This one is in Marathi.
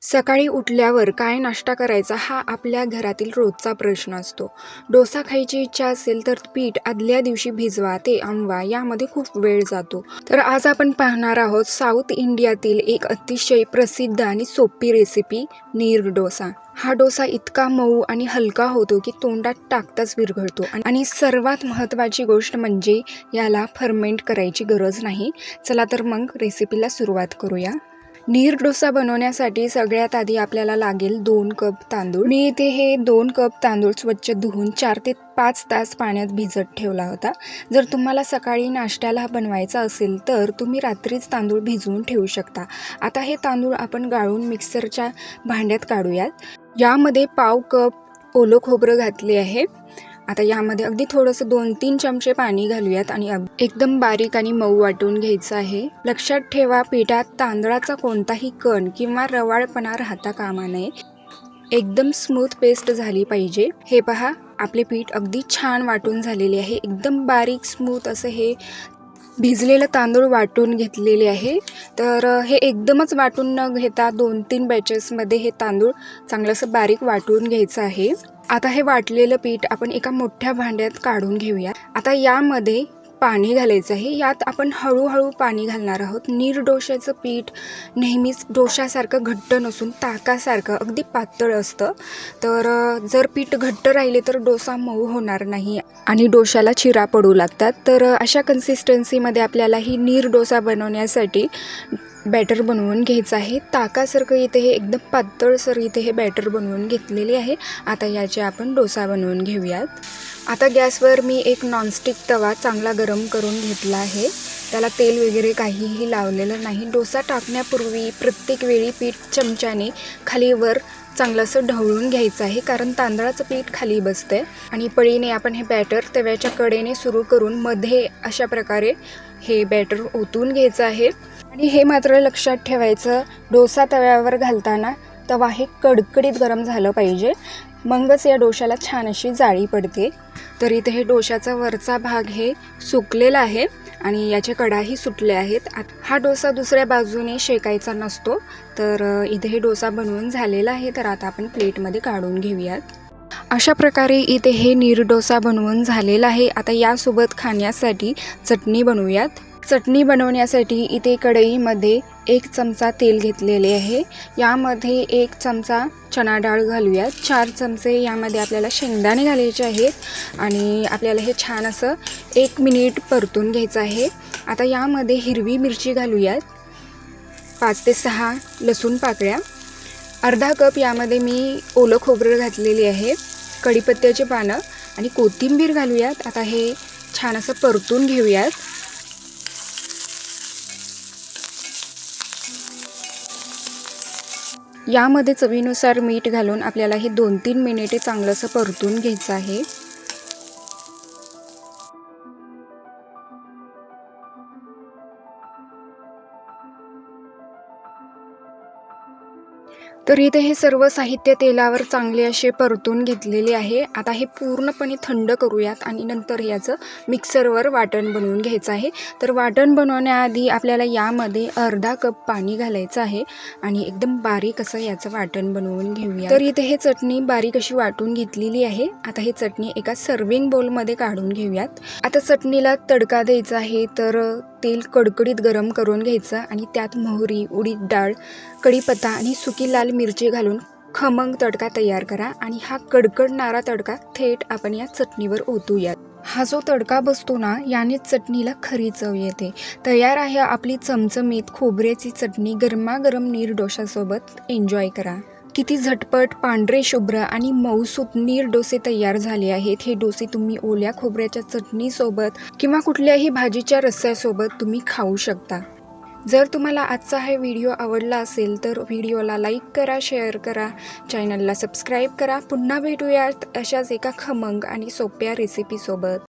सकाळी उठल्यावर काय नाश्ता करायचा हा आपल्या घरातील रोजचा प्रश्न असतो. डोसा खायची इच्छा असेल तर पीठ आदल्या दिवशी भिजवा ते आंबवा यामध्ये खूप वेळ जातो. तर आज आपण पाहणार आहोत साऊथ इंडियातील एक अतिशय प्रसिद्ध आणि सोपी रेसिपी नीर डोसा. हा डोसा इतका मऊ आणि हलका होतो की तोंडात टाकताच विरघळतो आणि सर्वात महत्त्वाची गोष्ट म्हणजे याला फर्मेंट करायची गरज नाही. चला तर मग रेसिपीला सुरुवात करूया. नीर डोसा बनवण्यासाठी सगळ्यात आधी आपल्याला लागेल 2 कप तांदूळ. मी इथे हे 2 कप तांदूळ स्वच्छ धुवून 4 ते 5 तास पाण्यात भिजत ठेवला होता. जर तुम्हाला सकाळी नाश्त्याला बनवायचा असेल तर तुम्ही रात्रीच तांदूळ भिजवून ठेवू शकता. आता हे तांदूळ आपण गाळून मिक्सरच्या भांड्यात काढूयात. यामध्ये पाव कप ओलं खोबरं घातले आहे. आता यामध्ये अगदी थोडंसं 2-3 चमचे पाणी घालूयात आणि एकदम बारीक आणि मऊ वाटून घ्यायचं आहे. लक्षात ठेवा, पिठात तांदळाचा कोणताही कण किंवा रवाळपणा राहता कामा नये. एकदम स्मूथ पेस्ट झाली पाहिजे. हे पहा, आपले पीठ अगदी छान वाटून झालेले आहे. एकदम बारीक स्मूथ असं हे भिजलेलं तांदूळ वाटून घेतलेले आहे. तर हे एकदमच वाटून न घेता 2-3 बॅचेसमध्ये हे तांदूळ चांगलंसं बारीक वाटून घ्यायचं आहे. आता हे वाटलेलं पीठ आपण एका मोठ्या भांड्यात काढून घेऊया. आता यामध्ये पाणी घालायचं आहे. यात आपण हळूहळू पाणी घालणार आहोत. नीर डोशाचं पीठ नेहमीच डोशासारखं घट्ट नसून ताकासारखं अगदी पातळ असतं. तर जर पीठ घट्ट राहिले तर डोसा मऊ होणार नाही आणि डोशाला चिरा पडू लागतात. तर अशा कन्सिस्टन्सीमध्ये आपल्याला ही नीर डोसा बनवण्यासाठी बॅटर बनवून घ्यायचं आहे. ताकासारखं इथे हे एकदम पातळसर इथे हे बॅटर बनवून घेतलेले आहे. आता याचे आपण डोसा बनवून घेऊयात. आता गॅसवर मी एक नॉनस्टिक तवा चांगला गरम करून घेतला आहे. त्याला तेल वगैरे काहीही लावलेलं नाही. डोसा टाकण्यापूर्वी प्रत्येक वेळी पीठ चमच्याने खाली वर चांगलंसं ढवळून घ्यायचं आहे, कारण तांदळाचं पीठ खाली बसतंय. आणि पळीने आपण हे बॅटर तव्याच्या कडेने सुरू करून मध्ये अशा प्रकारे हे बॅटर ओतून घ्यायचं आहे. आणि हे मात्र लक्षात ठेवायचं, डोसा तव्यावर घालताना तवा हे कडकडीत गरम झालं पाहिजे, मगच या डोशाला छान अशी जाळी पडते. तर इथे हे डोशाचा वरचा भाग हे सुकलेला आहे आणि याचे कडाही सुटले आहेत. हा डोसा दुसऱ्या बाजूने शेकायचा नसतो. तर इथे हे डोसा बनवून झालेला आहे. तर आता आपण प्लेटमध्ये काढून घेऊयात. अशा प्रकारे इथे हे नीर डोसा बनवून झालेला आहे. आता यासोबत खाण्यासाठी चटणी बनवूयात. चटणी बनवण्यासाठी इथे कढईमध्ये 1 चमचा तेल घेतलेले आहे. यामध्ये 1 चमचा चणा डाळ घालूयात. 4 चमचे यामध्ये आपल्याला शेंगदाणे घालायचे आहेत आणि आपल्याला हे छान असं 1 मिनिट परतून घ्यायचं आहे. आता यामध्ये हिरवी मिरची घालूयात. 5 ते 6 लसूण पाकळ्या. अर्धा कप यामध्ये मी ओलं खोबरं घातलेली आहे. कढीपत्त्याची पानं आणि कोथिंबीर घालूयात. आता हे छान असं परतून घेऊयात. यामध्ये चवीनुसार मीठ घालून आपल्याला हे 2-3 मिनिटे चांगलंसं परतून घ्यायचं आहे. तर इथे हे सर्व साहित्य तेलावर चांगले असे परतून घेतलेले आहे. आता हे पूर्णपणे थंड करूयात आणि नंतर याचं मिक्सरवर वाटण बनवून घ्यायचं आहे. तर वाटण बनवण्याआधी आपल्याला यामध्ये अर्धा कप पाणी घालायचं आहे आणि एकदम बारीक असं याचं वाटण बनवून घेऊया. तर इथे हे चटणी बारीक अशी वाटून घेतलेली आहे. आता ही चटणी एका सर्विंग बोलमध्ये काढून घेऊयात. आता चटणीला तडका द्यायचा आहे. तर तेल कडकडीत गरम करून घ्यायचं आणि त्यात मोहरी, उडीद डाळ, कढीपत्ता आणि सुकी लाल मिरची घालून खमंग तडका तयार करा आणि हा कडकडणारा तडका थेट आपण या चटणीवर ओतूयात. हा जो तडका बसतो ना, यानेच चटणीला खरी चव येते. तयार आहे आपली चमचमीत खोबऱ्याची चटणी. गरमागरम नीर डोशासोबत एन्जॉय करा. किती झटपट, पांढरे शुभ्र आणि मऊसूत नीर डोसे तयार झाले आहेत. हे डोसे तुम्ही ओल्या खोबऱ्याच्या चटणीसोबत किंवा कुठल्याही भाजीच्या रस्स्यासोबत तुम्ही खाऊ शकता. जर तुम्हाला आजचा हा व्हिडिओ आवडला असेल तर व्हिडिओला लाईक करा, शेअर करा, चॅनलला सबस्क्राईब करा. पुन्हा भेटूयात अशाच एका खमंग आणि सोप्या रेसिपीसोबत.